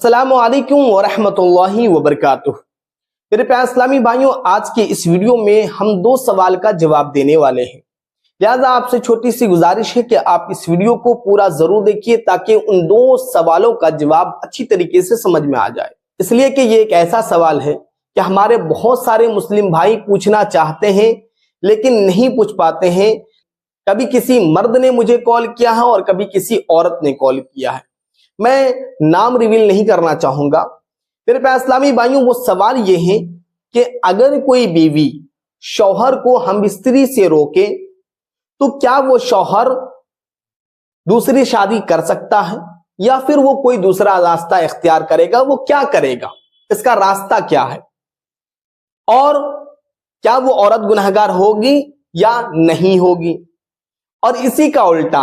अस्सलामु अलैकुम वरहमतुल्लाहि वबरकातुह। मेरे प्यारे इस्लामी भाइयों, आज के इस वीडियो में हम दो सवाल का जवाब देने वाले हैं। लिहाजा आपसे छोटी सी गुजारिश है कि आप इस वीडियो को पूरा जरूर देखिए ताकि उन दो सवालों का जवाब अच्छी तरीके से समझ में आ जाए। इसलिए कि ये एक ऐसा सवाल है कि हमारे बहुत सारे मुस्लिम भाई पूछना चाहते हैं लेकिन नहीं पूछ पाते हैं। कभी किसी मर्द ने मुझे कॉल किया है और कभी किसी औरत ने कॉल किया है। मैं नाम रिवील नहीं करना चाहूंगा। मेरे प्यारे इस्लामी भाइयों, वो सवाल ये है कि अगर कोई बीवी शौहर को हमबिस्तरी से रोके तो क्या वो शौहर दूसरी शादी कर सकता है या फिर वो कोई दूसरा रास्ता इख्तियार करेगा? वो क्या करेगा, इसका रास्ता क्या है, और क्या वो औरत गुनहगार होगी या नहीं होगी? और इसी का उल्टा,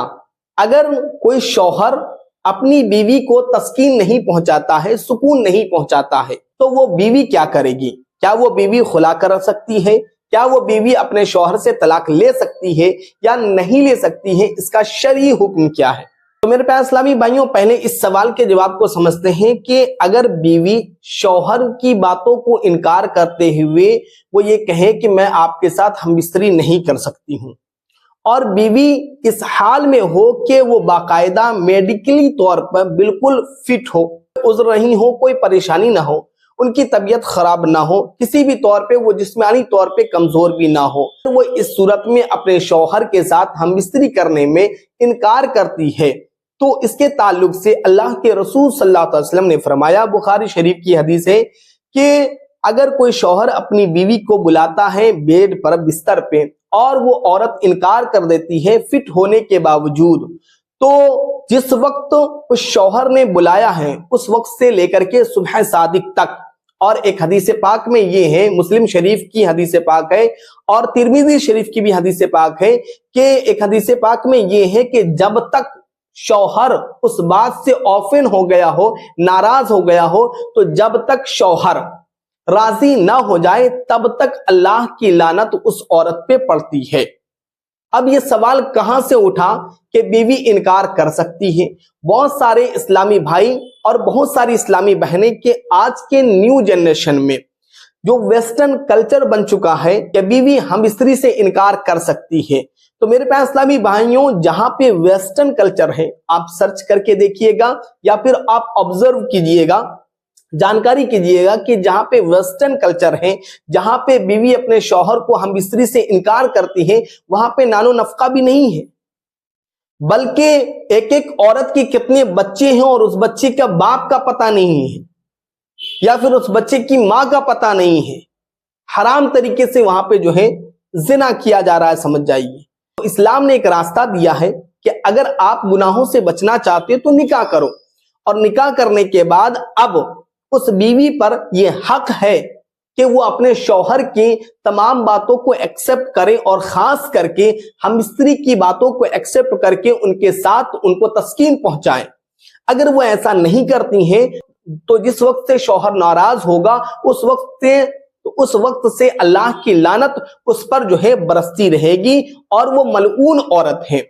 अगर कोई शौहर अपनी बीवी को तस्कीन नहीं पहुंचाता है, सुकून नहीं पहुंचाता है, तो वो बीवी क्या करेगी? क्या वो बीवी खुला कर सकती है? क्या वो बीवी अपने शौहर से तलाक ले सकती है या नहीं ले सकती है? इसका शरई हुक्म क्या है? तो मेरे प्यारे इस्लामी भाइयों, पहले इस सवाल के जवाब को समझते हैं कि अगर बीवी शौहर की बातों को इनकार करते हुए वो ये कहे कि मैं आपके साथ हमबिस्तरी नहीं कर सकती हूं, और बीवी इस हाल में हो कि वो बाकायदा मेडिकली तौर पर बिल्कुल फिट हो, उज़्र नहीं हो, कोई परेशानी ना हो, उनकी तबीयत खराब ना हो, किसी भी तौर पे वो जिस्मानी तौर पे कमजोर भी ना हो, तो वो इस सूरत में अपने शौहर के साथ हमबिस्तरी करने में इनकार करती है, तो इसके ताल्लुक से अल्लाह के रसूल सल्लल्लाहु अलैहि वसल्लम ने फरमाया, बुखारी शरीफ की हदीस है कि अगर कोई शौहर अपनी बीवी को बुलाता है बेड पर, बिस्तर पे, और वो औरत इनकार कर देती है फिट होने के बावजूद, तो जिस वक्त उस शौहर ने बुलाया है उस वक्त से लेकर के सुबह सादिक तक, और एक हदीस पाक में ये है, मुस्लिम शरीफ की हदीस पाक है और तिरमिजी शरीफ की भी हदीस पाक है कि एक हदीस पाक में ये है कि जब तक शौहर उस बात से ऑफेन हो गया हो, नाराज हो गया हो, तो जब तक शौहर राजी ना हो जाए तब तक अल्लाह की लानत उस औरत पे पड़ती है। अब ये सवाल कहां से उठा कि बीवी इनकार कर सकती है? बहुत सारे इस्लामी भाई और बहुत सारी इस्लामी बहनें के आज के न्यू जनरेशन में जो वेस्टर्न कल्चर बन चुका है कि बीवी हमबिस्तरी से इनकार कर सकती है। तो मेरे पास इस्लामी भाइयों, जहां पे वेस्टर्न कल्चर है आप सर्च करके देखिएगा या फिर आप ऑब्जर्व कीजिएगा, जानकारी कीजिएगा कि जहां पे वेस्टर्न कल्चर है, जहां पे बीवी अपने शौहर को हमबिस्तरी से इनकार करती है, वहां पे नानो नफका भी नहीं है, बल्कि एक एक औरत के कितने बच्चे हैं और उस बच्चे का बाप का पता नहीं है या फिर उस बच्चे की माँ का पता नहीं है। हराम तरीके से वहां पे जो है जिना किया जा रहा है, समझ जाइए। तो इस्लाम ने एक रास्ता दिया है कि अगर आप गुनाहों से बचना चाहते हो तो निकाह करो, और निकाह करने के बाद अब उस बीवी पर यह हक है कि वो अपने शौहर की तमाम बातों को एक्सेप्ट करे, और खास करके हमबिस्तरी की बातों को एक्सेप्ट करके उनके साथ उनको तस्कीन पहुंचाए। अगर वो ऐसा नहीं करती हैं तो जिस वक्त से शौहर नाराज होगा उस वक्त से अल्लाह की लानत उस पर जो है बरसती रहेगी और वो मलऊन औरत है।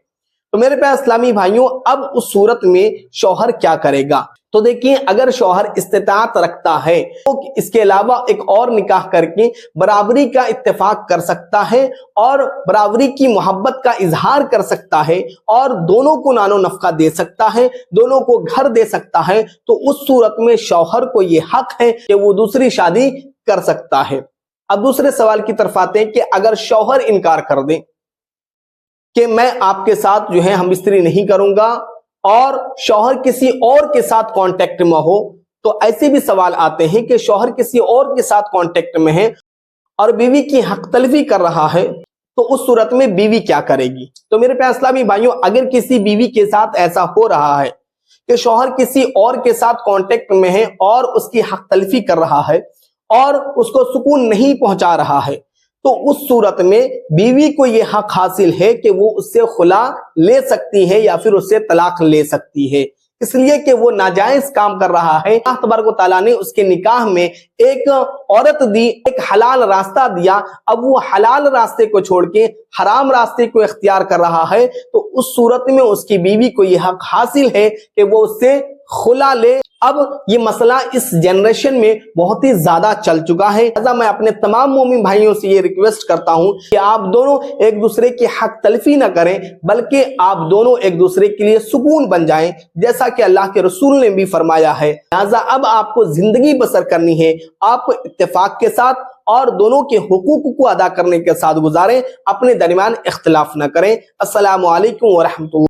तो मेरे प्यारे इस्लामी भाइयों, अब उस सूरत में शौहर क्या करेगा? तो देखिए, अगर शौहर इस्तिताअत रखता है तो इसके अलावा एक और निकाह करके बराबरी का इत्तेफाक कर सकता है और बराबरी की मोहब्बत का इजहार कर सकता है और दोनों को नानो नफका दे सकता है, दोनों को घर दे सकता है। तो उस सूरत में शौहर को यह हक है कि वो दूसरी शादी कर सकता है। अब दूसरे सवाल की तरफ आते हैं कि अगर शौहर इनकार कर दे कि मैं आपके साथ जो है हमबिस्तरी नहीं करूंगा और शौहर किसी और के साथ कांटेक्ट में हो, तो ऐसे भी सवाल आते हैं कि शौहर किसी और के साथ कांटेक्ट में है और बीवी की हक तलफी कर रहा है, तो उस सूरत में बीवी क्या करेगी? तो मेरे प्यारे इस्लामी भाइयों, अगर किसी बीवी के साथ ऐसा हो रहा है कि शौहर किसी और के साथ कांटेक्ट में है और उसकी हक तलफी कर रहा है और उसको सुकून नहीं पहुंचा रहा है, तो उस सूरत में बीवी को यह हक हासिल है कि वो उससे खुला ले सकती है या फिर उससे तलाक ले सकती है, इसलिए कि वो नाजायज काम कर रहा है। अल्लाह तबारक व तआला ने उसके निकाह में एक औरत दी, एक हलाल रास्ता दिया। अब वो हलाल रास्ते को छोड़ के हराम रास्ते को इख्तियार कर रहा है, तो उस सूरत में उसकी बीवी को यह हक हासिल है कि वो उससे खुला ले اب یہ مسئلہ اس جنریشن میں بہت ہی زیادہ چل چکا ہے، لہذا میں اپنے تمام مومن بھائیوں سے یہ ریکویسٹ کرتا ہوں کہ آپ دونوں ایک دوسرے کی حق تلفی نہ کریں، بلکہ آپ دونوں ایک دوسرے کے لیے سکون بن جائیں، جیسا کہ اللہ کے رسول نے بھی فرمایا ہے۔ لہذا اب آپ کو زندگی بسر کرنی ہے، آپ کو اتفاق کے ساتھ اور دونوں کے حقوق کو ادا کرنے کے ساتھ گزاریں، اپنے درمیان اختلاف نہ کریں۔ السلام علیکم ورحمۃ اللہ۔